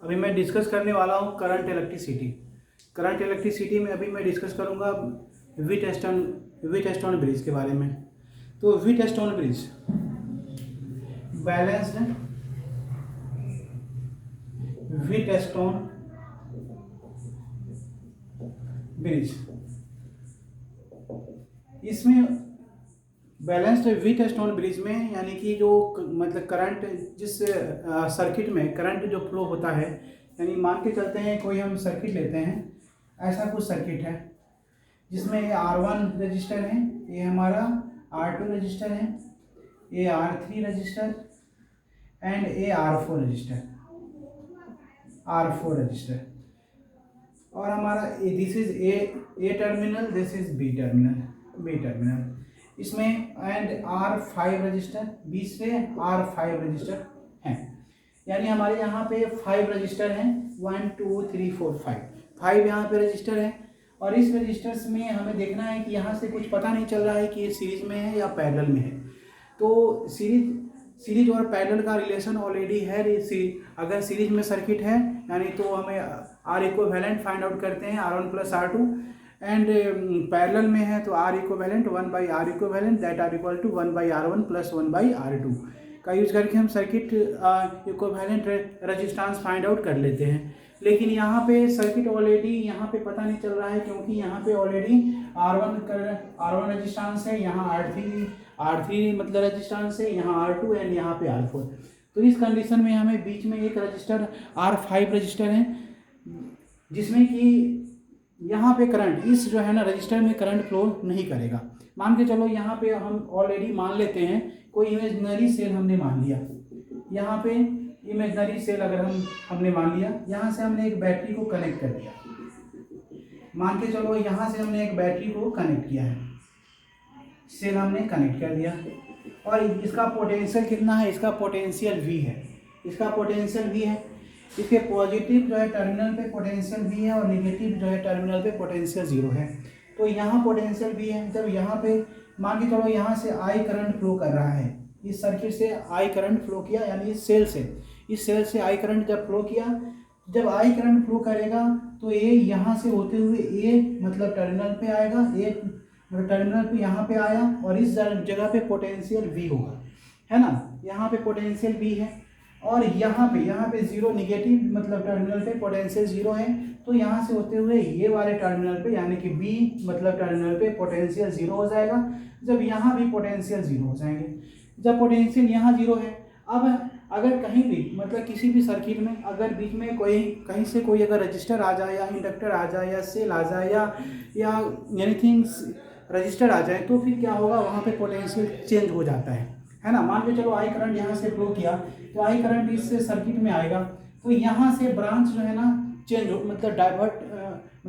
अभी मैं डिस्कस करने वाला हूँ करंट इलेक्ट्रिसिटी। करंट इलेक्ट्रिसिटी में अभी मैं डिस्कस करूँगा व्हीटस्टोन ब्रिज के बारे में। तो Wheatstone bridge balanced Wheatstone bridge, इसमें बैलेंस्ड व्हीटस्टोन ब्रिज में यानी कि जो मतलब करंट जिस सर्किट में करंट जो फ्लो होता है, यानी मान के चलते हैं कोई हम सर्किट लेते हैं, ऐसा कुछ सर्किट है जिसमें ये R1 रजिस्टर है, ये हमारा R2 रजिस्टर है, ये R3 रजिस्टर एंड ये R4 रजिस्टर और हमारा this is A terminal, this is B terminal इसमें एंड R5 रजिस्टर, बीच से R5 रजिस्टर हैं। यानी हमारे यहाँ पे 5 रजिस्टर हैं, 1 2 3 4 5 यहाँ पे रजिस्टर है। और इस रजिस्टर्स में हमें देखना है कि यहाँ से कुछ पता नहीं चल रहा है कि ये सीरीज में है या पैरेलल में है। तो सीरीज और पैरेलल का रिलेशन ऑलरेडी है। अगर सीरीज में सर्किट है यानी तो हमें आर इक्विवेलेंट फाइंड आउट करते हैं, R1 + R2 एंड पैरेलल में है तो R equivalent 1/R equivalent that are equal to 1/R1 + 1/R2 का यूज करके हम circuit equivalent resistance find out कर लेते हैं। लेकिन यहाँ पे सर्किट ऑलरेडी यहाँ पे पता नहीं चल रहा है क्योंकि यहाँ पे ऑलरेडी R1 रेजिस्टेंस है, यहाँ R3 मतलब रेजिस्टेंस है, यहाँ R2 एंड यहाँ पे R4। तो इस कंडीशन में हमें बीच में एक रजिस्टर R5 रजिस्टर है जिसमें कि यहाँ पे करंट इस जो है ना रजिस्टर में करंट फ्लो नहीं करेगा। मान के चलो यहाँ पे हम ऑलरेडी मान लेते हैं कोई इमेजिनरी सेल हमने मान लिया, यहाँ पे इमेजिनरी सेल अगर हमने मान लिया, यहाँ से हमने एक बैटरी को कनेक्ट कर दिया। मान के चलो यहाँ से हमने एक बैटरी को कनेक्ट किया है, सेल हमने कनेक्ट कर दिया और इसका पोटेंशियल कितना है, इसका पोटेंशियल V है, इसका पोटेंशियल V है। इसके पॉजिटिव जो है टर्मिनल पे पोटेंशियल V है और नेगेटिव जो है टर्मिनल पे पोटेंशियल 0 है। तो यहाँ पोटेंशियल V है। जब यहाँ पे मान के चलो यहाँ से I करंट फ्लो कर रहा है, इस सर्किट से I करंट फ्लो किया, यानी इस सेल से I करंट जब फ्लो किया, जब I करंट फ्लो करेगा तो ये यहाँ से होते हुए ये मतलब टर्मिनल पे आएगा, ये टर्मिनल पे यहाँ पे आया और इस जगह पे पोटेंशियल V होगा, है ना। यहाँ पे पोटेंशियल V है और यहाँ पे 0 निगेटिव मतलब टर्मिनल पे पोटेंशियल 0 है। तो यहाँ से होते हुए ये वाले टर्मिनल पे यानी कि B मतलब टर्मिनल पे पोटेंशियल 0 हो जाएगा। जब यहाँ भी पोटेंशियल 0 हो जाएंगे, जब पोटेंशियल यहाँ 0 है। अब अगर कहीं भी मतलब किसी भी सर्किट में अगर बीच में कहीं से कोई अगर रजिस्टर आ जाए या इंडक्टर आ जाए या सेल आ जाए या एनीथिंग रजिस्टर आ जाए तो फिर क्या होगा, वहाँ पे पोटेंशियल चेंज हो जाता है ना। मान के चलो I करंट यहाँ से फ्लो किया तो I करंट इस सर्किट में आएगा तो यहाँ से ब्रांच जो है ना चेंज हो मतलब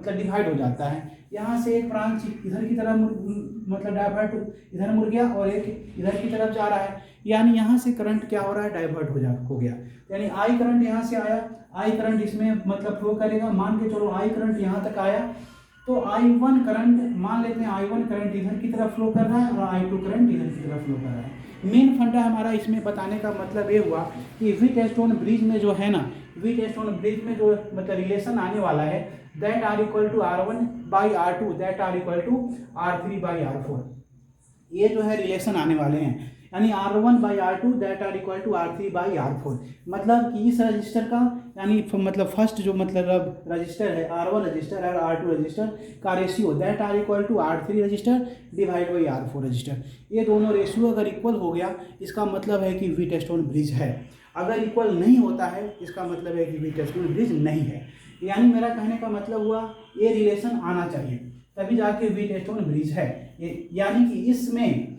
डिवाइड हो जाता है। यहाँ से एक ब्रांच इधर की तरफ मतलब डाइवर्ट इधर मुड़ गया और एक इधर की तरफ जा रहा है, यानी यहाँ से करंट क्या हो रहा है, डाइवर्ट हो गया। यानी I करंट यहाँ से आया, I करंट इसमें मतलब फ्लो करेगा। मान के चलो I करंट यहाँ तक आया तो I1 करंट मान लेते हैं, I1 करंट इधर की तरफ फ्लो कर रहा है और I2 करंट इधर की तरफ फ्लो कर रहा है। मेन फंडा हमारा इसमें बताने का मतलब ये हुआ कि व्हीटस्टोन ब्रिज में जो है ना, व्हीटस्टोन ब्रिज में जो मतलब रिलेशन आने वाला है that R equal to R1/R2 that R equal to R3/R4, ये जो है रिलेशन आने वाले हैं। यानी R1/R2 that R equal to R3/R4, मतलब कि इस रजिस्टर का यानी मतलब फर्स्ट जो मतलब रजिस्टर है R1 रजिस्टर और R2 रजिस्टर का ratio that R equal to R3 register divide by R4 register, ये दोनों रेशियो अगर इक्वल हो गया इसका मतलब है कि व्हीटस्टोन ब्रिज है। अगर इक्वल नहीं होता है इसका मतलब है कि व्हीटस्टोन ब्रिज नहीं है। यानी मेरा कहने का मतलब हुआ ये रिलेशन आना चाहिए तभी जाके व्हीटस्टोन ब्रिज है। यानी कि इसमें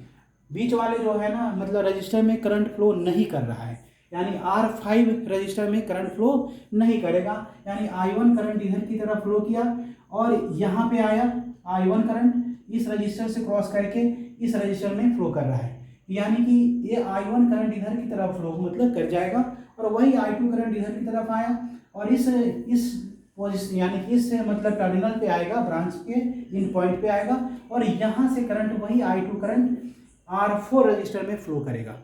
बीच वाले जो है ना मतलब रजिस्टर में करंट फ्लो नहीं कर रहा है, यानी R5 रजिस्टर में करंट फ्लो नहीं करेगा। यानी I1 करंट इधर की तरफ फ्लो किया और यहाँ पे आया I1 करंट इस रजिस्टर से क्रॉस करके इस रजिस्टर में फ्लो कर रहा है, यानी कि ये I1 करंट इधर की तरफ फ्लो मतलब कर जाएगा और वही I2 करंट इधर की तरफ आया और इस पोजिशन यानी कि इस मतलब टर्मिनल पे आएगा, ब्रांच के इन पॉइंट पे आएगा और यहाँ से करंट वही I2 करंट R4 रजिस्टर में फ्लो करेगा,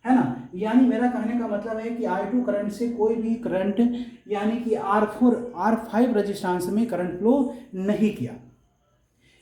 है ना। यानी मेरा कहने का मतलब है कि I2 करंट से कोई भी करंट यानी कि R4 R5 रजिस्टेंस में करंट फ्लो नहीं किया।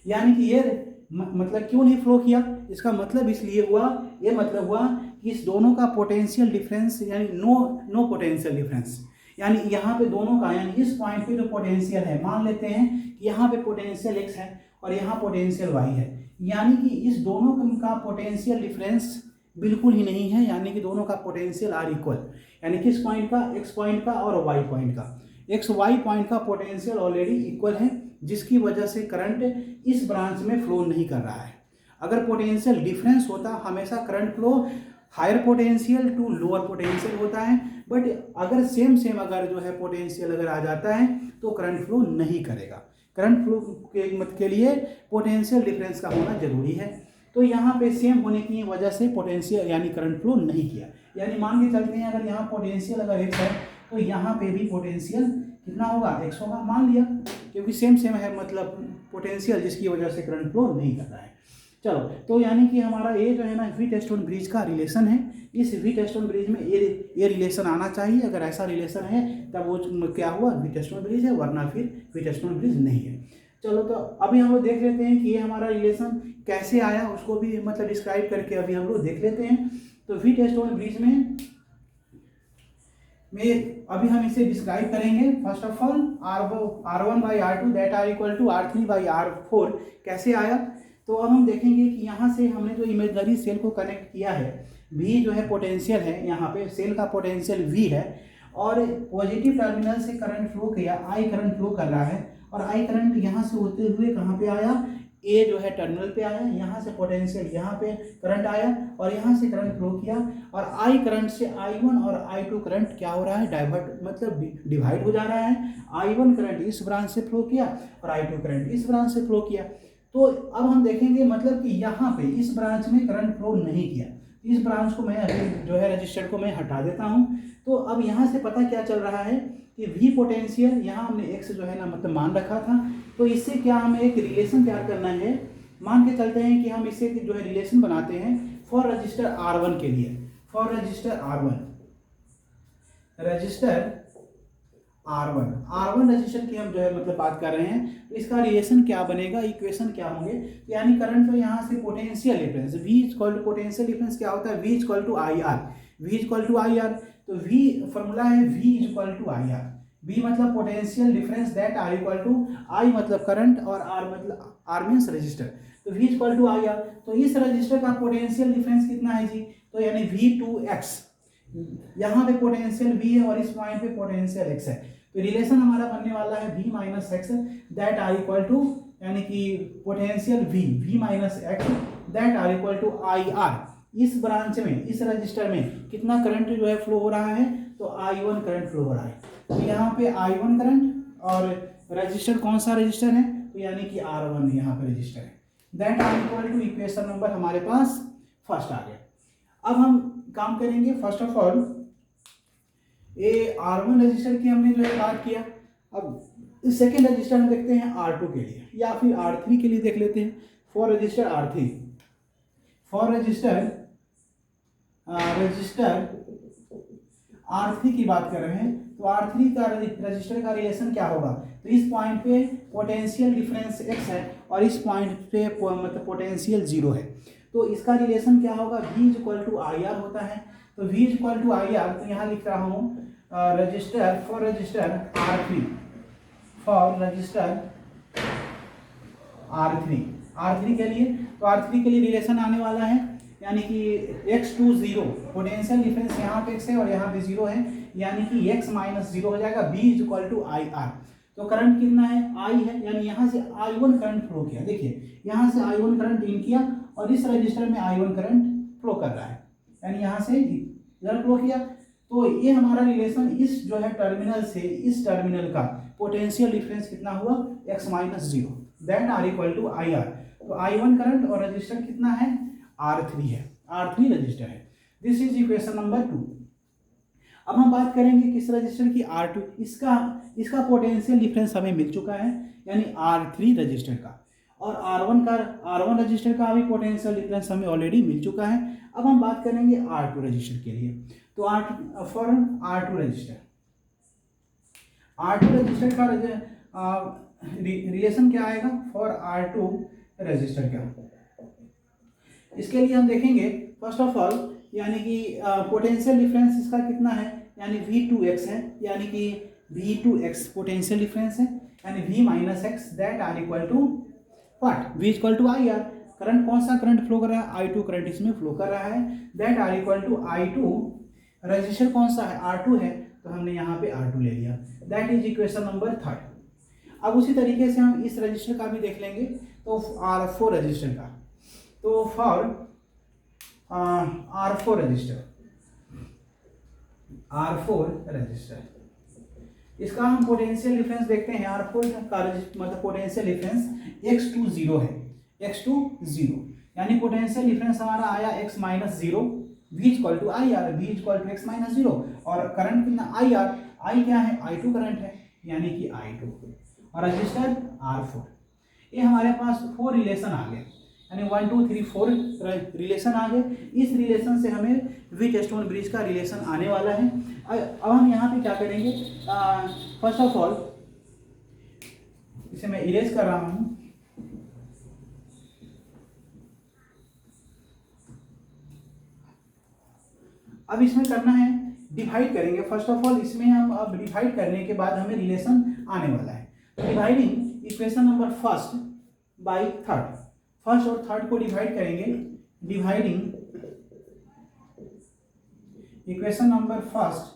यानी कि ये मतलब क्यों नहीं फ्लो किया, इसका मतलब इसलिए हुआ, ये मतलब हुआ कि इस दोनों का पोटेंशियल डिफरेंस यानी नो पोटेंशियल डिफरेंस, यानी यहाँ पे दोनों का यानी इस पॉइंट पे जो पोटेंशियल है, मान लेते हैं कि यहाँ पे पोटेंशियल x है और यहाँ पोटेंशियल y है, यानी कि इस दोनों का पोटेंशियल डिफरेंस बिल्कुल ही नहीं है, यानी कि दोनों का पोटेंशियल आर इक्वल, यानी किस पॉइंट का, x पॉइंट का और y पॉइंट का, एक्स वाई पॉइंट का पोटेंशियल ऑलरेडी इक्वल है, जिसकी वजह से करंट इस ब्रांच में फ्लो नहीं कर रहा है। अगर पोटेंशियल डिफरेंस होता, हमेशा current flow higher potential to lower potential होता है, बट अगर सेम अगर जो है पोटेंशियल अगर आ जाता है तो करंट फ्लो नहीं करेगा। करंट फ्लो के लिए पोटेंशियल डिफरेंस का होना जरूरी है। तो यहाँ पे सेम होने की वजह से पोटेंशियल यानी करंट फ्लो नहीं किया। यानी मान के चलते हैं अगर यहाँ पोटेंशियल अगर x है तो यहाँ पे भी पोटेंशियल कितना होगा, x होगा, मान लिया, क्योंकि सेम है, मतलब पोटेंशियल, जिसकी वजह से करंट फ्लो नहीं करता है। चलो, तो यानी कि हमारा ये जो है ना व्हीटस्टोन ब्रिज का रिलेशन है, इस व्हीटस्टोन ब्रिज में ये रिलेशन आना चाहिए। अगर ऐसा रिलेशन है तब वो क्या हुआ, व्हीटस्टोन ब्रिज है, वरना फिर व्हीटस्टोन ब्रिज नहीं है। चलो, तो अभी हम लोग देख लेते हैं कि ये हमारा रिलेशन कैसे आया, उसको भी मतलब डिस्क्राइब करके अभी हम लोग देख लेते हैं। तो व्हीटस्टोन ब्रिज में अभी हम इसे डिस्क्राइब करेंगे। First of all R1/R2 that are equal to R3/R4 कैसे आया। तो अब हम देखेंगे कि यहाँ से हमने जो इमेजनरी सेल को कनेक्ट किया है, V जो है पोटेंशियल है, यहाँ पे सेल का पोटेंशियल V है, और पॉजिटिव टर्मिनल से करंट फ्लो किया, I करंट फ्लो कर रहा है, और I करंट यहाँ से होते हुए कहाँ पे आया, A जो है टर्मिनल पे आया, यहाँ से पोटेंशियल यहाँ पे करंट आया और यहाँ से करंट फ्लो किया, और I करंट से I1 और I2 करंट क्या हो रहा है, डाइवर्ट मतलब डिवाइड हो जा रहा है। I1 करंट इस ब्रांच से फ्लो किया और I2 करंट इस ब्रांच से फ्लो किया। तो अब हम देखेंगे मतलब कि यहाँ पे इस ब्रांच में करंट फ्लो नहीं किया, इस ब्रांच को मैं अभी जो है रजिस्टर को मैं हटा देता हूँ। तो अब यहाँ से पता क्या चल रहा है कि V पोटेंशियल यहाँ हमने x जो है ना मतलब मान रखा था, तो इससे क्या हमें एक रिलेशन तैयार करना है। मान के चलते हैं कि हम इससे जो है रिलेशन बनाते हैं फॉर रजिस्टर R1 के लिए, फॉर रजिस्टर R1 रजिस्टर की हम जो है मतलब बात कर रहे हैं। तो इसका रिलेशन क्या बनेगा, इक्वेशन क्या होंगे, यानी करंट तो यहाँ से potential difference V equal to potential difference क्या होता है, V equal to I R. तो V फॉर्मूला है V equal to I R. V मतलब potential difference that R equal to I मतलब करंट और R मतलब R मीन्स रजिस्टर, तो V equal to I R. तो इस रजिस्टर का पोटेंशियल डिफरेंस कितना है जी, तो यानी V2x, यहाँ पे पोटेंशियल V है और इस पॉइंट पे पोटेंशियल x है। तो रिलेशन हमारा बनने वाला है V minus x that R equal to, यानी कि potential V minus x that R equal to I R. इस ब्रांच में, इस रजिस्टर में कितना करंट जो है फ्लो हो रहा है, तो I1 करंट फ्लो हो रहा है। तो यहाँ पे I1 करंट, और रजिस्टर कौन सा रजिस्टर है, तो यानी कि R1 यहाँ पे रजिस्टर है, that R equal to equation number हमारे पास फर्स्ट आ गया। अब हम काम करेंगे, फर्स्ट ऑफ ऑल ये R1 रजिस्टर की हमने जो है बात किया। अब सेकेंड रजिस्टर हम देखते हैं R2 के लिए, या फिर R3 के लिए देख लेते हैं। For register R3, for register R3 की बात कर रहे हैं, तो R3 का रजिस्टर का रिलेशन क्या होगा, तो इस पॉइंट पे पोटेंशियल डिफरेंस x है और इस पॉइंट पे मतलब पोटेंशियल 0 है। तो इसका रिलेशन क्या होगा, V equal to I R होता है। तो V equal to I R, तो यहाँ लिख रहा हूँ रजिस्टर, फॉर रजिस्टर R3 के लिए, तो R3 के लिए रिलेशन आने वाला है, यानी कि x टू 0, पोटेंशियल डिफरेंस यहाँ पे x है और यहाँ पे 0 है, यानी कि x माइनस 0 हो जाएगा, V equal to I R. तो करंट कितना है, I है, यानी यहाँ से I1 करंट फ्लो किया, देखिए यहाँ से I1 करंट इन किया और इस रजिस्टर में I1 करंट फ्लो कर रहा है, यानी यहाँ से इधर फ्लो किया। तो ये हमारा रिलेशन इस जो है टर्मिनल से इस टर्मिनल का पोटेंशियल डिफरेंस कितना हुआ, x minus 0 that R equal to I R. तो I1 करंट और रजिस्टर कितना है, R3 है, R3 रजिस्टर है। This is equation number 2। अब हम बात करेंगे किस रजिस्टर की, R2। इसका पोटेंशियल डिफरेंस हमें मिल चुका है, यानी R3 रजिस्टर का। और R1 रजिस्टर का भी पोटेंशियल डिफरेंस हमें ऑलरेडी मिल चुका है। अब हम बात करेंगे R2 रजिस्टर के लिए। तो फॉर R2 रजिस्टर का रिलेशन क्या आएगा फॉर R2 रजिस्टर का। इसके लिए हम देखेंगे फर्स्ट ऑफ ऑल यानी कि पोटेंशियल डिफरेंस इसका कितना है, यानी V2x है, यानी कि V2x पोटेंशियल डिफरेंस है, यानी V minus x that are equal to what, V equal to I R. Current कौन सा करंट फ्लो कर रहा है, I2 करंट इसमें फ्लो कर रहा है, that are equal to I2। Register कौन सा है, R2 है, तो हमने यहाँ पे R2 ले लिया, दैट इज इक्वेशन नंबर 3। अब उसी तरीके से हम इस रजिस्टर का भी देख लेंगे, तो R4 रजिस्टर का। तो फॉर R4 रजिस्टर इसका हम पोटेंशियल डिफरेंस देखते हैं। R4 का मतलब पोटेंशियल डिफरेंस x2 है, x2 यानी पोटेंशियल डिफरेंस हमारा आया x minus 0, V equal to I R, V equal to x minus 0, और करंट कितना आई आर, आई क्या है, I2 करंट है, यानी कि I2, और रजिस्टर R4। ये हमारे पास 4 रिलेशन आ गए, यानी 1 2 3 4 रिलेशन आ गए। इस रिलेशन से हमें व्हीटस्टोन ब्रिज का रिलेशन आने वाला है। अब हम यहाँ पे क्या करेंगे, फर्स्ट ऑफ ऑल इसे मैं इरेज कर रहा हूँ। अब इसमें करना है, डिवाइड करेंगे। फर्स्ट ऑफ ऑल इसमें हम अब डिवाइड करने के बाद हमें रिलेशन आने वाला है। Dividing equation number first by third, first और थर्ड को डिवाइड करेंगे। Dividing equation number first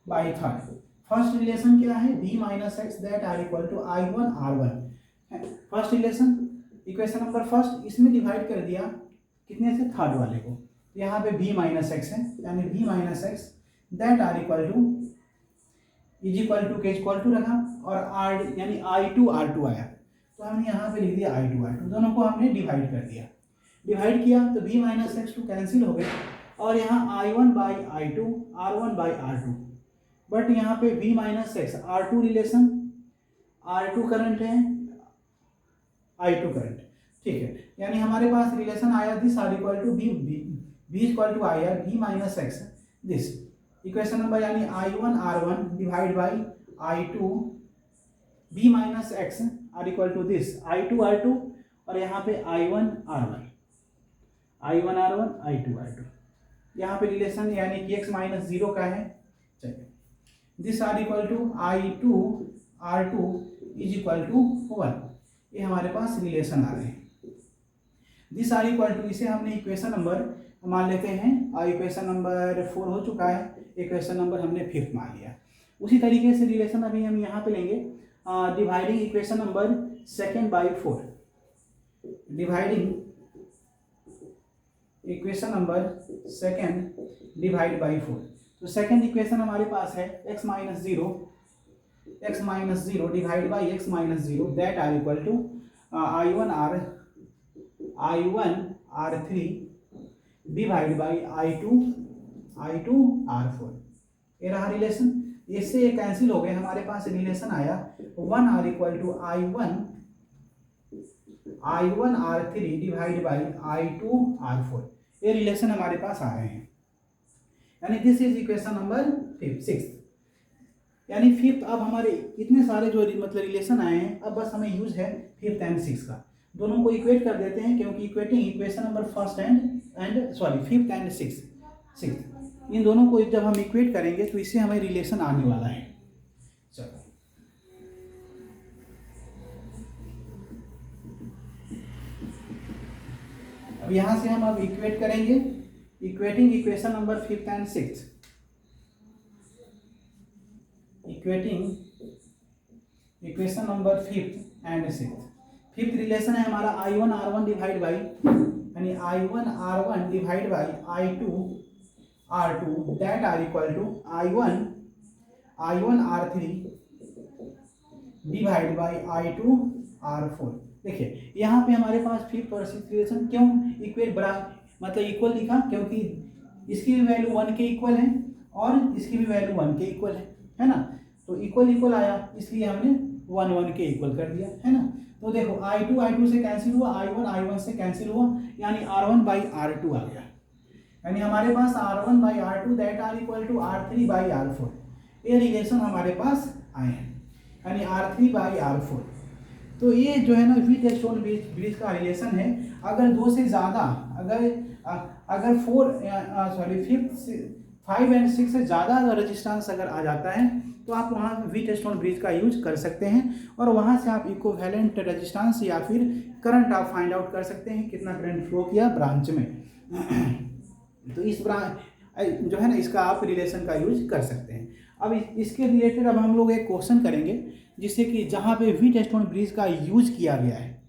by third, first relation क्या है, v minus x that are equal to I1 R1। First relation equation number first, इसमें divide कर दिया कितने से, थर्ड वाले को। यहाँ पे v माइनस एक्स है, यानी v minus x that are equal to is equal to के इक्वल टू रखा, और r यानी I2 R2 आया, तो हमने यहाँ पे लिख दिया I2 R2, दोनों को हमने डिवाइड कर दिया। डिवाइड किया तो v माइनस एक्स 2 कैंसिल हो गए, और यहाँ I1 by I2 R1 by R2, but यहाँ पे v minus x R2 relation, R2 current है, I2 करंट, ठीक है। यानी हमारे पास रिलेशन आया this are equal to v equal to I R, v minus x this equation number, यानी I1 R1 divide by I2 v minus x are equal to this I2 R2, और यहाँ पे I1 R1 I2 R2, यहाँ पे relation यानी कि x minus 0 का है। चलिए, this are equal to I2 R2 is equal to 1, ये हमारे पास रिलेशन आ रहे हैं। दिस आर इक्वल टू, इसे हमने इक्वेशन नंबर मान लेते हैं, और इक्वेशन नंबर 4 हो चुका है, इक्वेशन नंबर हमने 5 मान लिया। उसी तरीके से रिलेशन अभी हम यहाँ पे लेंगे, dividing equation number second by 4, dividing equation number second divide by 4। तो सेकेंड इक्वेशन हमारे पास है x minus 0 divide by x minus 0 that are equal to I1 R3 divide by I2 R4। ये रहा रिलेशन, इससे ये कैंसिल हो गए, हमारे पास रिलेशन आया 1 R equal to I1 R3 divide by I2 R4। ये रिलेशन हमारे पास आ रहे हैं, यानी दिस इज इक्वेशन नंबर 6, यानी 5th। अब हमारे इतने सारे जो मतलब रिलेशन आए हैं, अब बस हमें यूज है 5th एंड 6th का। दोनों को इक्वेट कर देते हैं, क्योंकि equating equation number first and sorry 5th and 6th, इन दोनों को जब हम इक्वेट करेंगे तो इससे हमें रिलेशन आने वाला है। चलो, अब यहाँ से हम अब इक्वेट करेंगे, equating equation number 5th and 6th, equating equation number 5th and 6th। 5th relation है हमारा I1 R1 डिवाइड बाई, यानी I1 R1 divide by I2 R2 that are equal to I1 R3 divide by I2 R4। देखिए यहाँ पे हमारे पास 5th और 6th relation क्यों equate बड़ा मतलब इक्वल लिखा, क्योंकि इसकी भी वैल्यू 1 के इक्वल है और इसकी भी वैल्यू 1 के इक्वल है ना, तो इक्वल आया, इसलिए हमने 1 1 के इक्वल कर दिया, है ना। तो देखो I2 से कैंसिल हुआ, I1 से कैंसिल हुआ, यानी R1/R2 आ गया। यानी हमारे पास R1/R2 that are equal to R3/R4, ये रिलेशन हमारे पास आए हैं, यानी R3/R4। तो ये जो है ना व्हीटस्टोन ब्रिज का रिलेशन है। अगर दो से ज़्यादा, अगर 5 एंड 6 से ज़्यादा अगर रजिस्टेंस अगर आ जाता है तो आप वहाँ व्हीटस्टोन ब्रिज का यूज कर सकते हैं, और वहाँ से आप इक्विवेलेंट रजिस्टेंस या फिर करंट आप फाइंड आउट कर सकते हैं, कितना करंट फ्लो किया ब्रांच में। तो इस ब्रांच जो है ना, इसका आप रिलेशन का यूज कर सकते हैं। अब इसके रिलेटेड अब हम लोग एक क्वेश्चन करेंगे, जिससे कि जहाँ पे व्हीटस्टोन ब्रिज का यूज किया गया है।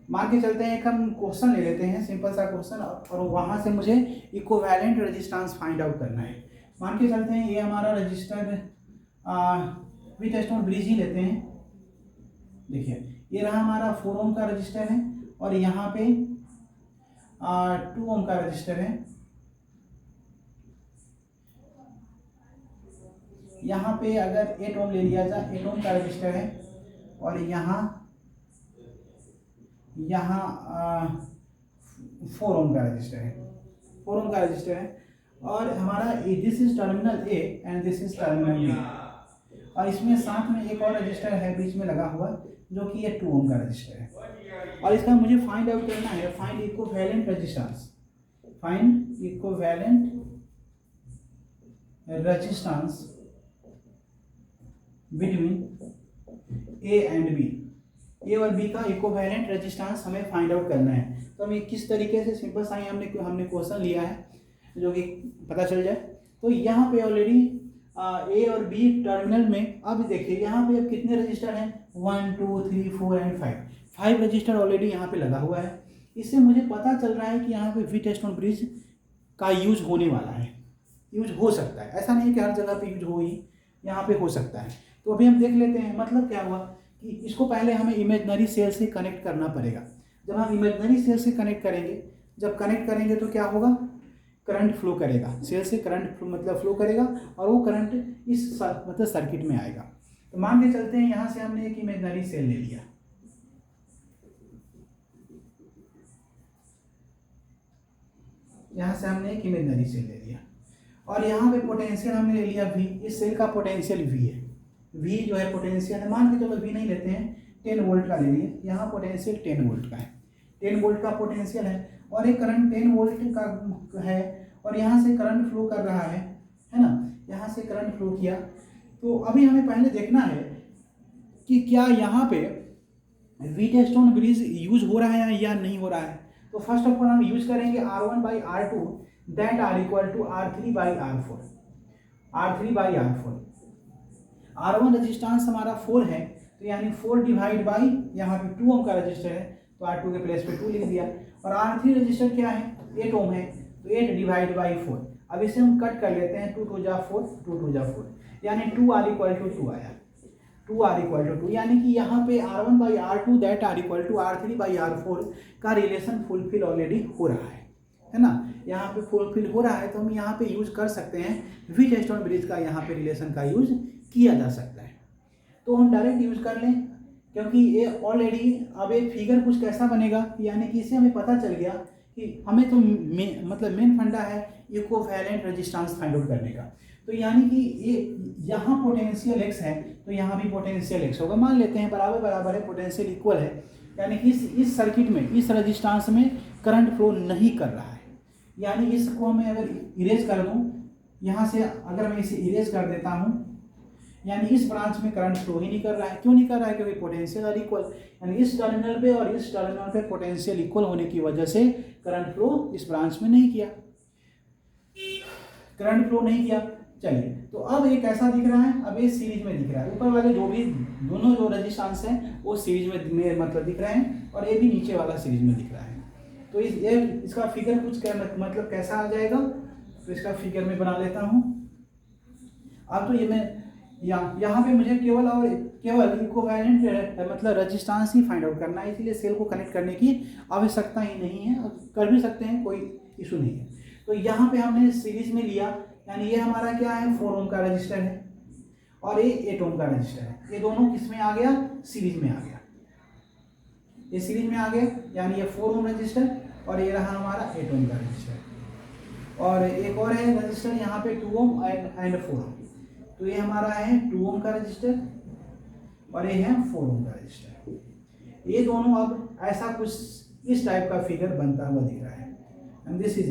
मान के चलते हैं, एक हम क्वेश्चन ले लेते हैं, सिंपल सा क्वेश्चन, और वहाँ से मुझे इक्विवेलेंट रेजिस्टेंस फाइंड आउट करना है। मान के चलते हैं ये हमारा रजिस्टर व्हीटस्टोन ब्रिज ही लेते हैं। देखिए ये रहा हमारा 4 ओम का रजिस्टर है, और यहाँ पे 2 ओम का रजिस्टर है। यहाँ पे अगर 8 ओम ले लिया जाए, 8 ओम का रजिस्टर है, और यहाँ 4 ओम का रजिस्टर है, 4 ओम का रजिस्टर है। और हमारा this is terminal A and this is terminal B, और इसमें साथ में एक और रजिस्टर है बीच में लगा हुआ, जो कि ये 2 ओम का रजिस्टर है। और इसका मुझे फाइंड आउट करना है, find equivalent resistance, find equivalent resistance between A and B. A और बी का इक्विवेलेंट रेजिस्टेंस हमें फाइंड आउट करना है। तो हमें किस तरीके से सिंपल सा हमने क्वेश्चन लिया है, जो कि पता चल जाए। तो यहाँ पे ऑलरेडी ए और बी टर्मिनल में, अब देखिए यहाँ पे अब कितने रजिस्टर हैं, 1 2 3 4 एंड 5 रजिस्टर ऑलरेडी यहाँ पे लगा हुआ है। इससे मुझे पता चल रहा है कि यहाँ पे व्हीटस्टोन ब्रिज का यूज होने वाला है, यूज हो सकता है। ऐसा नहीं है कि हर जगह पे यूज हो ही, यहाँ पे हो सकता है। तो अभी हम देख लेते हैं, मतलब क्या हुआ कि इसको पहले हमें इमेजिनरी सेल से कनेक्ट करना पड़ेगा। जब हम इमेजिनरी सेल से कनेक्ट करेंगे, जब कनेक्ट करेंगे तो क्या होगा, करंट फ्लो करेगा, सेल से करंट फ्लो करेगा, और वो करंट इस सर्किट में आएगा। तो मान के चलते हैं यहाँ से हमने एक इमेजिनरी सेल ले लिया, यहाँ से हमने एक इमेजिनरी सेल ले लिया, और यहाँ पे पोटेंशियल हमने ले लिया V। इस सेल का पोटेंशियल V है, V जो है पोटेंशियल है, मान के चलो V नहीं लेते हैं, 10 वोल्ट का ले लिए। यहाँ पोटेंशियल 10 वोल्ट का है, 10 वोल्ट का पोटेंशियल है, और एक करंट 10 वोल्ट का है, और यहाँ से करंट फ्लो कर रहा है ना, यहाँ से करंट फ्लो किया। तो अभी हमें पहले देखना है कि क्या यहाँ पे व्हीटस्टोन ब्रिज यूज हो रहा है या नहीं हो रहा है। तो फर्स्ट ऑफ ऑल हम यूज करेंगे R1/R2 that are equal to R3/R4, R3/R4। R1 resistance हमारा 4 है, तो यानी 4 डिवाइड बाई यहाँ पे 2 ओम का रजिस्टर है, तो R2 के प्लेस पे 2 लिख दिया। और R3 रजिस्टर क्या है, 8 ओम है, तो 8 डिवाइड बाई 4। अब इसे हम कट कर लेते हैं, 2 2 जा 4, 2 2 जा 4, यानी 2R इक्वल टू 2 आया, 2R इक्वल टू 2। यानी कि यहाँ पे R1/R2 that are equal to R3/R4 का रिलेशन फुलफिल ऑलरेडी हो रहा है ना, यहाँ पे फुलफिल हो रहा है। तो हम यहाँ पे यूज कर सकते हैं व्हीटस्टोन ब्रिज का, यहाँ पे रिलेशन का यूज किया जा सकता है। तो हम डायरेक्ट यूज कर लें, क्योंकि ये ऑलरेडी, अब एक फिगर कुछ कैसा बनेगा, यानी कि इससे हमें पता चल गया कि हमें तो मेन फंडा है इक्विवेलेंट रेजिस्टेंस फाइंड आउट करने का। तो यानी कि ये यहाँ पोटेंशियल x है, तो यहाँ भी पोटेंशियल x होगा। मान लेते हैं बराबर बराबर है, पोटेंशियल इक्वल है, यानी कि इस सर्किट में, इस रेजिस्टेंस में करंट फ्लो नहीं कर रहा है। यानी इसको मैं अगर इरेज कर दूँ, यहाँ से अगर मैं इसे इरेज कर देता हूँ, यानी इस ब्रांच में करंट फ्लो ही नहीं कर रहा है। क्यों नहीं कर रहा है, क्योंकि पोटेंशियल आर इक्वल, यानी इस टर्मिनल पे और इस टर्मिनल पे पोटेंशियल इक्वल होने की वजह से करंट फ्लो इस ब्रांच में नहीं किया, करंट फ्लो नहीं किया। चलिए, तो अब ये कैसा दिख रहा है, अब ये सीरीज में दिख रहा है। ऊपर वाले जो भी दोनों जो रेजिस्टेंस हैं वो सीरीज में मतलब दिख रहे हैं, और ये भी नीचे वाला सीरीज में दिख रहा है। तो इसका फिगर कुछ मतलब कैसा आ जाएगा, तो इसका फिगर में बना लेता हूँ। अब तो ये मैं यहाँ पे मुझे केवल इक्विवेलेंट मतलब रेजिस्टेंस ही फाइंड आउट करना है, इसलिए सेल को कनेक्ट करने की आवश्यकता ही नहीं है, कर भी सकते हैं, कोई इशू नहीं है। तो यहाँ पे हमने सीरीज में लिया, यानी ये हमारा क्या है, 4 ओम का रजिस्टर है, और ये 8 ओम का रजिस्टर है। ये दोनों किस में आ गया, सीरीज में आ गया, ये सीरीज में आ गया, यानी ये 4 ओम रजिस्टर और ये रहा हमारा 8 ओम का रजिस्टर। और एक और है रजिस्टर यहाँ पे 2 ओम एंड 4 ओम, तो ये हमारा है 2 ओम का रजिस्टर और ये है 4 ओम का रजिस्टर। ये दोनों अब ऐसा कुछ इस टाइप का फिगर बनता हुआ दिख रहा है, एंड दिस इज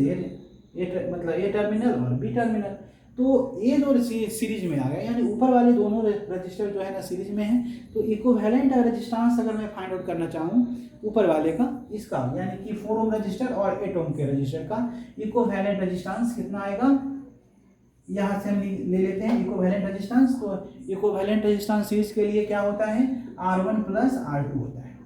मतलब ए टर्मिनल और बी टर्मिनल। तो ये जो सीरीज में आ गया, यानी ऊपर वाले दोनों रजिस्टर जो है ना सीरीज में है, तो इक्विवेलेंट रेजिस्टेंस अगर मैं फाइंड आउट करना चाहूँ ऊपर वाले का, इसका यानी कि 4 ओम रजिस्टर और 8 ओम के रजिस्टर का इक्विवेलेंट रेजिस्टेंस कितना आएगा, यहाँ से हम ले लेते हैं इक्विवेलेंट रेजिस्टेंस। तो इक्विवेलेंट रेजिस्टेंस सीरीज के लिए क्या होता है, R1 प्लस R2 होता है।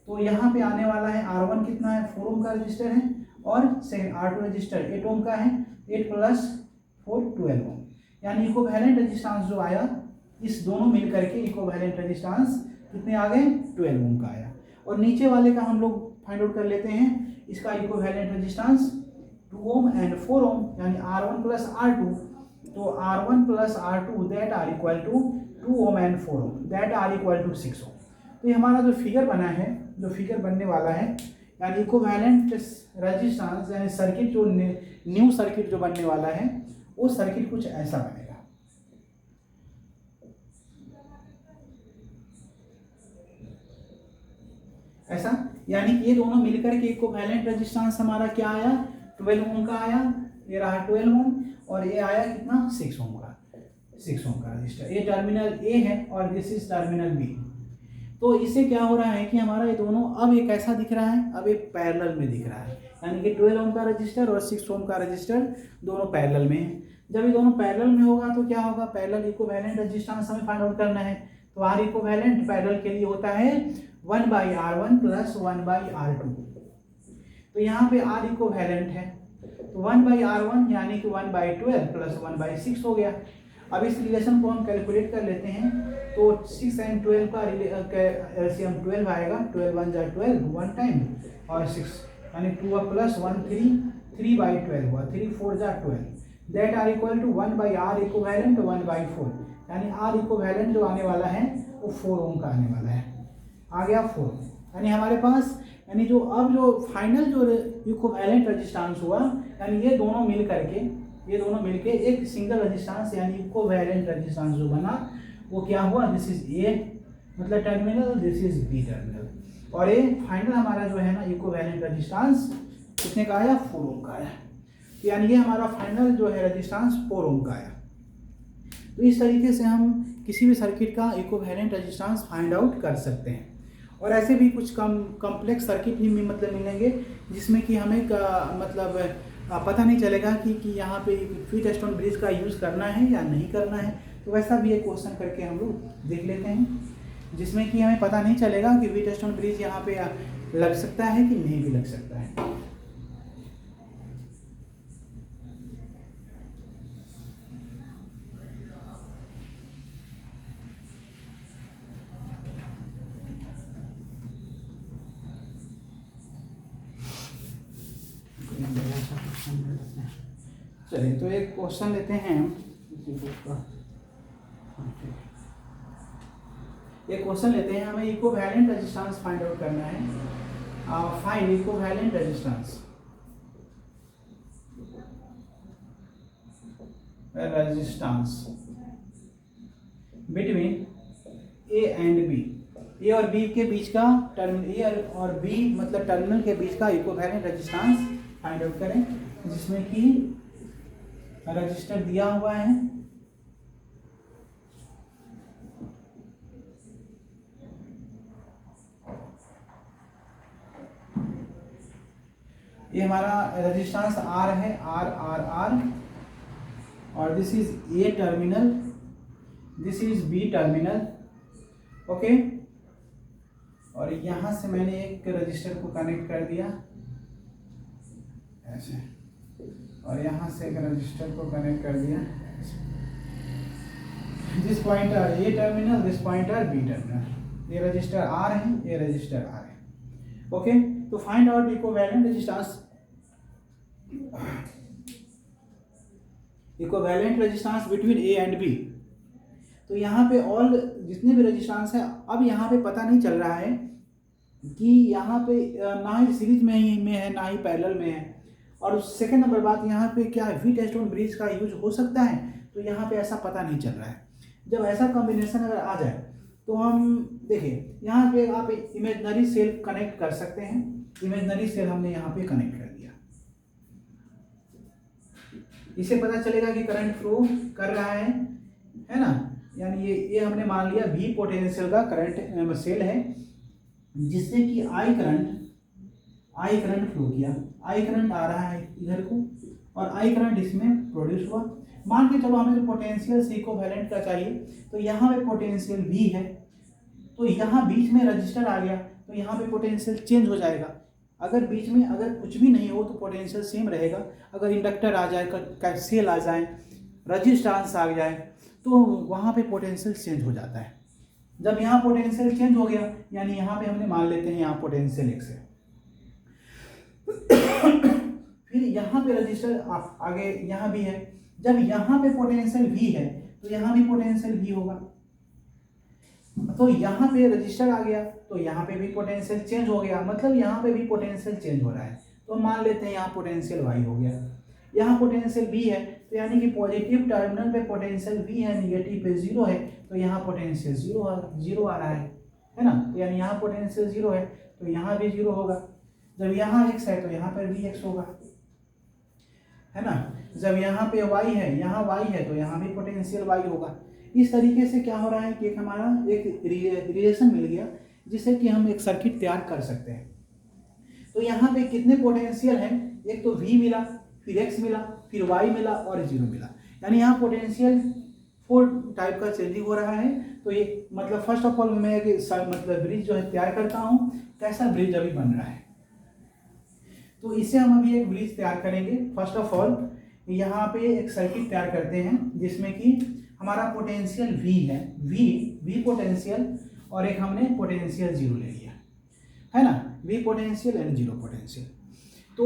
तो यहाँ पे आने वाला है R1 कितना है, 4 ओम का रजिस्टर है, और सेकंड R2 रजिस्टर 8 ओम का है, 8 प्लस 4 12 ओम, यानी इक्विवेलेंट रेजिस्टेंस जो आया इस दोनों मिल करके इक्विवेलेंट रेजिस्टेंस कितने आ गए, 12 ओम का आया। और नीचे वाले का हम लोग फाइंड आउट कर लेते हैं, इसका equivalent resistance 2 ohm and 4 ohm, यानी R1 प्लस R2, तो R1 plus R2 that are equal to 2 ohm and 4 ohm that are equal to 6 ohm. तो ये हमारा जो फिगर बना है, जो फिगर बनने वाला है, यानी इक्विवेलेंट रेजिस्टेंस यानी सर्किट जो न्यू सर्किट जो बनने वाला है, वो सर्किट कुछ ऐसा बनेगा। ऐसा, यानी ये दोनों मिलकर के इक्विवेलेंट रेजिस्टेंस हमारा क्या आया, 12 ओम का आया, ये रहा 12 ओम, और ये आया कितना, 6 ओम का, 6 ओम का रजिस्टर। ये टर्मिनल ए है और दिस इज टर्मिनल बी। तो इससे क्या हो रहा है कि हमारा ये दोनों अब एक ऐसा दिख रहा है, अब एक पैरेलल में दिख रहा है, यानी कि 12 ओम का रजिस्टर और 6 ओम का रजिस्टर दोनों पैरेलल में है। जब ये दोनों पैरेलल में होगा तो क्या होगा, पैरेलल इक्विवेलेंट रेजिस्टेंस हमें फाइंड आउट करना है। तो आर इक्विवेलेंट पैरेलल के लिए होता है 1/R1 प्लस 1/R2। तो यहाँ पे आर इक्विवेलेंट है, तो 1/R1 यानी कि 1/12 प्लस 1/6 हो गया। अब इस रिलेशन को हम कैलकुलेट कर लेते हैं, तो 6 एंड 12 का एलसीएम 12 आएगा, 12 1 जा 12 वन टाइम, और 6 यानी 2 प्लस 1 3/12 हुआ, 3 4 जा 12 that are equal to 1/R equivalent 1/4, यानी आर इक्विवेलेंट जो आने वाला है वो 4 ओम का आने वाला है, आ गया 4। यानी हमारे पास, यानी जो अब जो फाइनल जो इक्विवेलेंट रेजिस्टेंस हुआ, यानी ये दोनों मिलके एक सिंगल रेजिस्टेंस यानी इक्विवेलेंट रेजिस्टेंस जो बना वो क्या हुआ, दिस इज ए मतलब terminal, this is B terminal, और ये फाइनल हमारा जो है ना इक्विवेलेंट रेजिस्टेंस कितने का आया, 4 ओम का आया। तो यानी ये हमारा फाइनल जो है रेजिस्टेंस 4 ओम का आया। तो इस तरीके से हम किसी भी सर्किट का इक्विवेलेंट रेजिस्टेंस फाइंड आउट कर सकते हैं। और ऐसे भी कुछ कॉम्प्लेक्स सर्किट भी मतलब मिलेंगे जिसमें कि हमें मतलब पता नहीं चलेगा कि यहाँ पे व्हीटस्टोन ब्रिज का यूज़ करना है या नहीं करना है। तो वैसा भी एक क्वेश्चन करके हम लोग देख लेते हैं, जिसमें कि हमें पता नहीं चलेगा कि व्हीटस्टोन ब्रिज यहाँ पे लग सकता है कि नहीं भी लग सकता है। चलिए तो एक क्वेश्चन लेते हैं, एक क्वेश्चन लेते हैं, हमें इक्विवेलेंट रेजिस्टेंस फाइंड आउट करना है। Find equivalent resistance between A and B, A और बी के बीच का टर्मिनल, ए और बी मतलब टर्मिनल के बीच का इक्विवेलेंट रेजिस्टेंस फाइंड आउट करें, जिसमें कि रजिस्टर दिया हुआ है, ये हमारा रेजिस्टेंस R है, R, और this is A terminal, this is B terminal, okay. और यहां से मैंने एक रजिस्टर को कनेक्ट कर दिया ऐसे, और यहाँ से एक रजिस्टर को कनेक्ट कर दिया, this point are A terminal, this point are B terminal, ये रजिस्टर आर है, ये रजिस्टर आर है, ओके। तो find out equivalent resistance, equivalent resistance between A and B. तो यहाँ पे ऑल जितने भी रजिस्टेंस है, अब यहाँ पे पता नहीं चल रहा है कि यहाँ पे ना ही सीरीज में है ना ही पैरेलल में है। और सेकंड नंबर बात, यहाँ पे क्या व्हीट स्टोन ब्रिज का यूज हो सकता है, तो यहाँ पे ऐसा पता नहीं चल रहा है। जब ऐसा कॉम्बिनेशन अगर आ जाए तो हम देखिए यहाँ पे आप इमेजनरी सेल कनेक्ट कर सकते हैं। इमेजनरी सेल हमने यहाँ पे कनेक्ट कर दिया, इससे पता चलेगा कि करंट फ्लो कर रहा है ना। यानी ये हमने मान लिया V पोटेंशियल का करंट सेल है, जिससे कि I करंट फ्लो किया। I करंट आ रहा है इधर को और I करंट इसमें प्रोड्यूस हुआ। मान के चलो हमें पोटेंशियल से इक्विवेलेंट का चाहिए, तो यहाँ पे पोटेंशियल V है, तो यहाँ बीच में रजिस्टर आ गया तो यहाँ पे पोटेंशियल चेंज हो जाएगा। अगर बीच में अगर कुछ भी नहीं हो तो पोटेंशियल सेम रहेगा। अगर इंडक्टर आ जाए, सेल आ जाए, रजिस्टेंस आ जाए, तो वहाँ पे पोटेंशियल चेंज हो जाता है। जब यहाँ पोटेंशियल चेंज हो गया, यानी यहाँ पे हमने मान लेते हैं यहाँ पोटेंशियल x है। फिर यहाँ पे रजिस्टर आगे यहाँ भी है। जब यहाँ पे पोटेंशियल v है तो यहाँ भी पोटेंशियल v होगा। तो यहाँ पे रजिस्टर आ गया तो यहाँ पे भी पोटेंशियल चेंज हो गया, मतलब यहाँ पे भी पोटेंशियल चेंज हो रहा है। तो मान लेते हैं यहाँ पोटेंशियल y हो गया, यहाँ पोटेंशियल v है, तो यानी कि पॉजिटिव टर्मिनल पे पोटेंशियल v है, निगेटिव पे 0 है, तो यहाँ पोटेंशियल 0 आ रहा है ना। तो यानी यहाँ पोटेंशियल 0 है तो यहाँ भी 0 होगा। जब यहाँ x है तो यहाँ पर भी x होगा, है ना। जब यहाँ पे y है, यहाँ y है, तो यहाँ भी पोटेंशियल y होगा। इस तरीके से क्या हो रहा है कि एक हमारा एक रिलेशन मिल गया जिससे कि हम एक सर्किट तैयार कर सकते हैं। तो यहाँ पे कितने पोटेंशियल हैं, एक तो v मिला, फिर x मिला, फिर y मिला और 0 मिला। यानी यहाँ पोटेंशियल 4 टाइप का चेंजिंग हो रहा है। तो ये मतलब फर्स्ट ऑफ ऑल मैं मतलब ब्रिज जो है तैयार करता हूँ, कैसा ब्रिज अभी बन रहा है। तो इससे हम अभी एक ब्रिज तैयार करेंगे। फर्स्ट ऑफ ऑल यहाँ पे एक सर्किट तैयार करते हैं जिसमें कि हमारा पोटेंशियल V है, V पोटेंशियल, और एक हमने पोटेंशियल 0 ले लिया, है ना, V पोटेंशियल एंड 0 पोटेंशियल। तो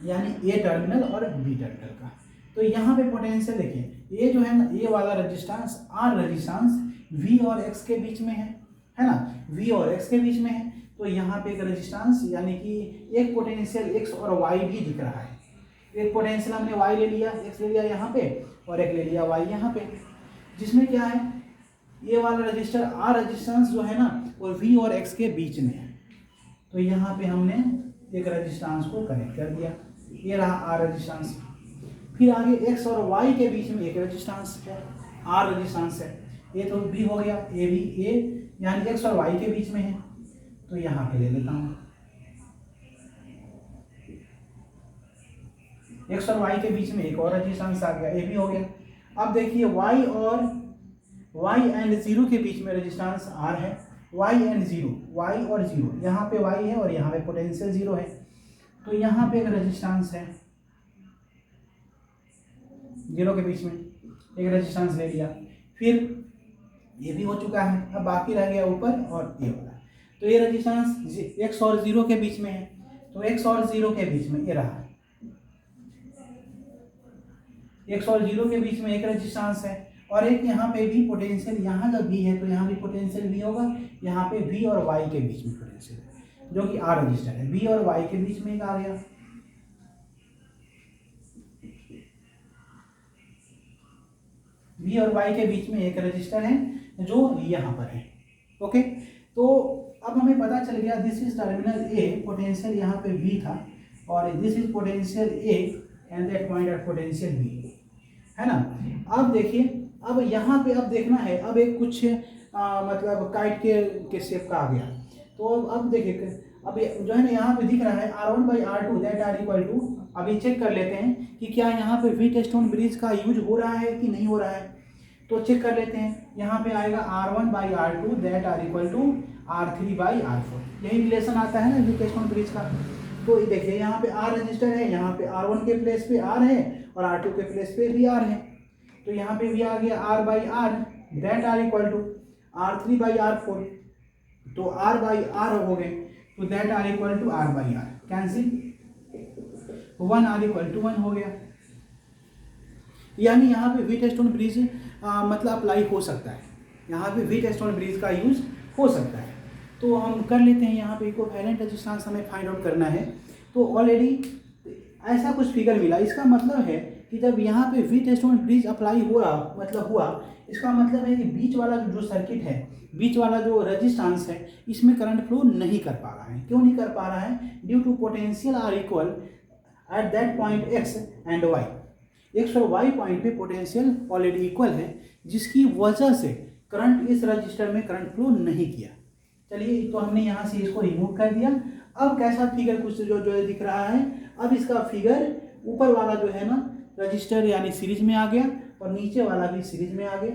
यानी A टर्मिनल और B टर्मिनल का। तो यहाँ पे पोटेंशियल देखिए, ये जो है ना, ये वाला रजिस्टेंस R रजिस्टेंस V और X के बीच में है ना, V और X के बीच में है। तो यहाँ पे एक रजिस्टेंस यानी कि एक पोटेंशियल X और Y भी दिख रहा है। एक पोटेंशियल हमने Y ले लिया, X ले लिया यहाँ पे, और एक ले लिया Y यहाँ पे, जिसमें क्या है, ये वाला रजिस्टर R रजिस्टेंस जो है ना वो V और X के बीच में है। तो यहाँ पे हमने एक रजिस्टेंस को कनेक्ट कर दिया, ये रहा R रजिस्टेंस। फिर आगे X और Y के बीच में एक रजिस्टेंस है, R रजिस्टेंस है। ये तो B हो गया, A भी A यानी X और Y के बीच में है। तो यहाँ पे ले लेता हूँ, X और Y के बीच में एक और रजिस्टेंस आ गया, A भी हो गया। अब देखिए Y एंड 0 के बीच में रजिस्टेंस R है, Y एंड 0, Y और 0, यहाँ पे Y है और यहाँ पे पोटेंशियल 0 है। तो यहाँ पे एक रजिस्टेंस है 0 के बीच में, एक रजिस्टेंस ले लिया। फिर ये भी हो चुका है, अब बाकी रह गया ऊपर और ये वाला। तो ये रजिस्टेंस X और 0 के बीच में है, तो X और 0 के बीच में ये रहा, X और 0 के बीच में एक रजिस्टेंस है, और एक यहाँ पे भी पोटेंशियल, यहाँ जब V है तो यहाँ भी पोटेंशियल V होगा, यहाँ पे V और Y के बीच में पोटेंशियल है जो कि R रजिस्टर है। V और Y के बीच में एक आ गया, V और Y के बीच में एक रजिस्टर है जो यहाँ पर है। ओके, तो अब हमें पता चल गया this is terminal A, potential यहाँ पे V था, और this is potential A and that point at potential B, है ना। अब देखिए, अब यहाँ पे अब देखना है, अब एक कुछ मतलब काइट के शेप का आ गया। तो अब देखिए, अब जो है ना यहाँ पे दिख रहा है R1/R2 that are equal to, अभी चेक कर लेते हैं कि क्या यहाँ पे व्हीट स्टोन ब्रिज का यूज हो रहा है कि नहीं हो रहा है। तो चेक कर लेते हैं, यहाँ पे आएगा R1/R2 that are equal to R3/R4, यही रिलेशन आता है ना व्हीट स्टोन ब्रिज का। तो देखिए यहाँ पे R रजिस्टर है, यहाँ पे R1 के प्लेस पे R है और R2 के प्लेस पे भी R है। तो यहाँ पे भी आ गया R/R that are equal to R3/R4, तो R/R हो गए, तो that are equal to R/R, cancel 1 R equal to 1 हो गया। यानी यहाँ पे व्हीटस्टोन ब्रिज मतलब अप्लाई हो सकता है, यहाँ पे व्हीटस्टोन ब्रिज का यूज़ हो सकता है। तो हम कर लेते हैं, यहाँ पे इक्विवेलेंट रेजिस्टेंस हमें फाइंड आउट करना है। तो ऑलरेडी ऐसा कुछ फिगर मिला, इसका मतलब है कि जब यहाँ पे व्हीटस्टोन ब्रिज अप्लाई हुआ, इसका मतलब है कि बीच वाला जो सर्किट है, बीच वाला जो रेजिस्टेंस है, इसमें करंट फ्लो नहीं कर पा रहा है। क्यों नहीं कर पा रहा है? Due to potential are equal at that point x and y. X और वाई पॉइंट पे पोटेंशियल ऑलरेडी इक्वल है, जिसकी वजह से करंट इस रजिस्टर में करंट फ्लो नहीं किया। चलिए, तो हमने यहाँ से इसको रिमूव कर दिया। अब कैसा फिगर कुछ जो दिख रहा है, अब इसका फिगर ऊपर वाला जो है ना रजिस्टर यानी सीरीज में आ गया, और नीचे वाला भी सीरीज में आ गया,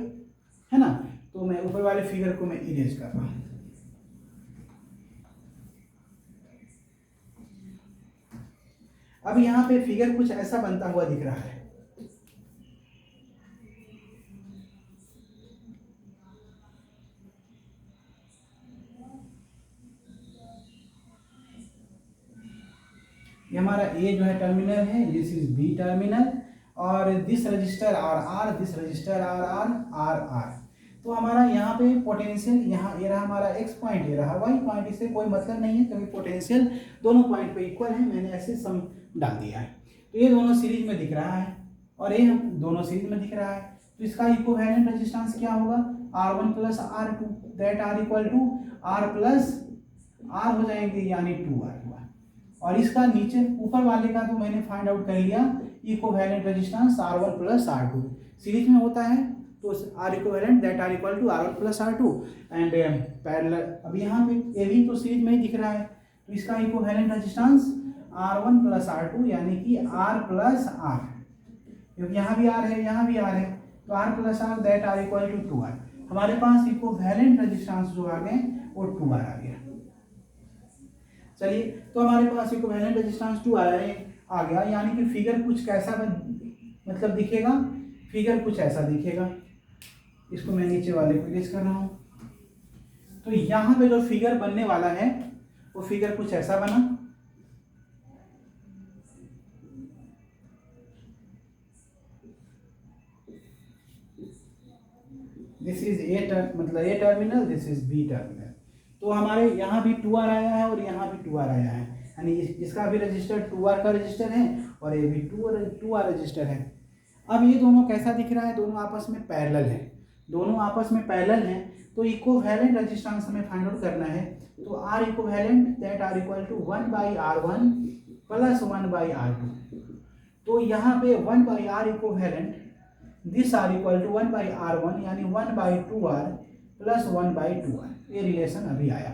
है ना। तो मैं ऊपर वाले फिगर को मैं इरेज कर रहा हूँ। अब यहाँ पे फिगर कुछ ऐसा बनता हुआ दिख रहा है। ये हमारा ए जो है टर्मिनल है, दिस इज बी टर्मिनल, और this register R R, this register R R R R. तो हमारा यहाँ पे पोटेंशियल, यहाँ ये रहा हमारा एक्स पॉइंट, ये रहा वाई पॉइंट। इससे कोई मतलब नहीं है क्योंकि पोटेंशियल दोनों पॉइंट पे इक्वल है। मैंने ऐसे सम डाल दिया है। तो ये दोनों सीरीज में दिख रहा है और ये दोनों सीरीज में दिख रहा है। तो इसका इक्विवेलेंट रेजिस्टेंस क्या होगा? R1 plus R2, that R equal to R plus R हो जाएंगे, यानी 2R हुआ। और इसका नीचे ऊपर वाले का तो मैंने फाइंड आउट कर लिया, equivalent resistance R1 plus R2 series में होता है, तो R equivalent that R equal to R1 plus R2 and parallel. अब यहाँ पे ये भी तो सीरीज में ही दिख रहा है, तो इसका equivalent resistance R1 plus R2 यानी कि R प्लस R, क्योंकि यहाँ भी R है, यहाँ भी R है, तो R plus R that R equal to 2R। हमारे पास इक्विवेलेंट रेजिस्टेंस जो आ गए वो 2R आ गया। चलिए, तो हमारे पास इक्विवेलेंट रेजिस्टेंस 2R आ गया, यानी कि फिगर कुछ कैसा मतलब दिखेगा, फिगर कुछ ऐसा दिखेगा। इसको मैं नीचे वाले को इरेज कर रहा हूँ। तो यहाँ पे जो फिगर बनने वाला है वो फिगर कुछ ऐसा बना। दिस इज ए मतलब A terminal, this is B terminal. तो हमारे यहाँ भी 2R आया है और यहाँ भी 2R आया है, यानी इसका भी रजिस्टर 2R का रजिस्टर है और ये भी 2R रजिस्टर है। अब ये दोनों कैसा दिख रहा है? दोनों आपस में पैरेलल है, दोनों आपस में पैरेलल हैं। तो इक्विवेलेंट रेजिस्टेंस हमें फाइंड आउट करना है। तो R equivalent that R equal to 1/R1 plus 1/R2। तो यहाँ पे 1/R equivalent, this R equal to 1/R1 यानी 1/2R प्लस 1/2R, ये रिलेशन अभी आया।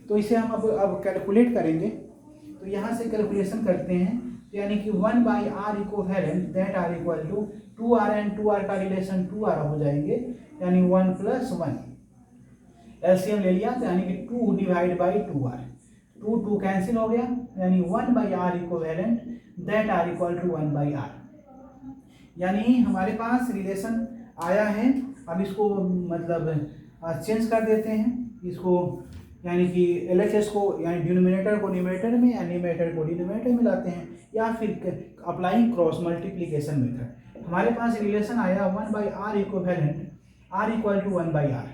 तो इसे हम अब कैलकुलेट करेंगे। तो यहाँ से कैलकुलेशन करते हैं, तो यानी कि 1/R equivalent that R equal to 2R and 2R का रिलेशन 2R हो जाएंगे, यानी 1 प्लस 1। एलसीएम ले लिया तो यानी कि 2 डिवाइड बाई 2R, 2 कैंसिल हो गया, यानी 1/R equivalent that R equal to 1/R। यानी हमारे पास रिलेशन आया है। अब इसको मतलब चेंज कर देते हैं इसको, यानी कि LHS को यानी डिनोमिनेटर को न्यूमरेटर में या न्यूमरेटर को डिनोमिनेटर में लाते हैं, या फिर अप्लाइंग क्रॉस मल्टीप्लिकेशन मेथड। हमारे पास रिलेशन आया 1/R equivalent R equal to 1/R।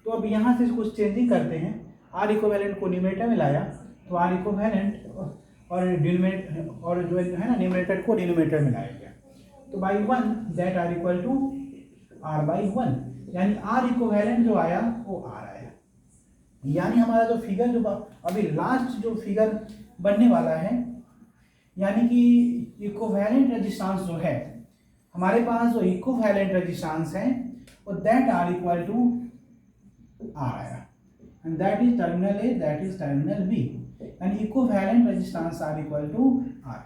तो अब यहाँ से कुछ चेंजिंग करते हैं। R इक्विवेलेंट को न्यूमरेटर में लाया तो R इक्विवेलेंट और डिनोमिनेटर और जो है ना न्यूमरेटर को डिनोमिनेटर में लाया गया, तो by 1 that R equal to R/1, यानी R इक्विवेलेंट जो आया वो R आया। यानी हमारा जो फिगर जो अभी लास्ट जो फिगर बनने वाला है, यानी कि इक्विवेलेंट रेजिस्टेंस जो है हमारे पास, जो इक्विवेलेंट रेजिस्टेंस है वो that R equal to R आया, and that is terminal A, that is terminal B, and equivalent resistance R equal to R,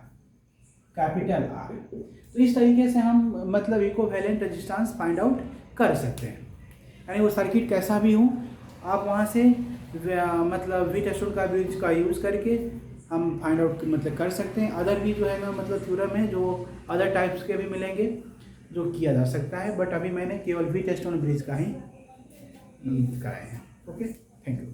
capital R। तो इस तरीके से हम मतलब इक्विवेलेंट रेजिस्टेंस फाइंड आउट कर सकते हैं। यानी वो सर्किट कैसा भी हो, आप वहाँ से मतलब व्हीटस्टोन का ब्रिज का यूज़ करके हम फाइंड आउट मतलब कर सकते हैं। अदर भी जो है ना मतलब थ्योरम है जो अदर टाइप्स के भी मिलेंगे जो किया जा सकता है, बट अभी मैंने केवल व्हीटस्टोन ब्रिज का ही कराए हैं। Okay, thank you.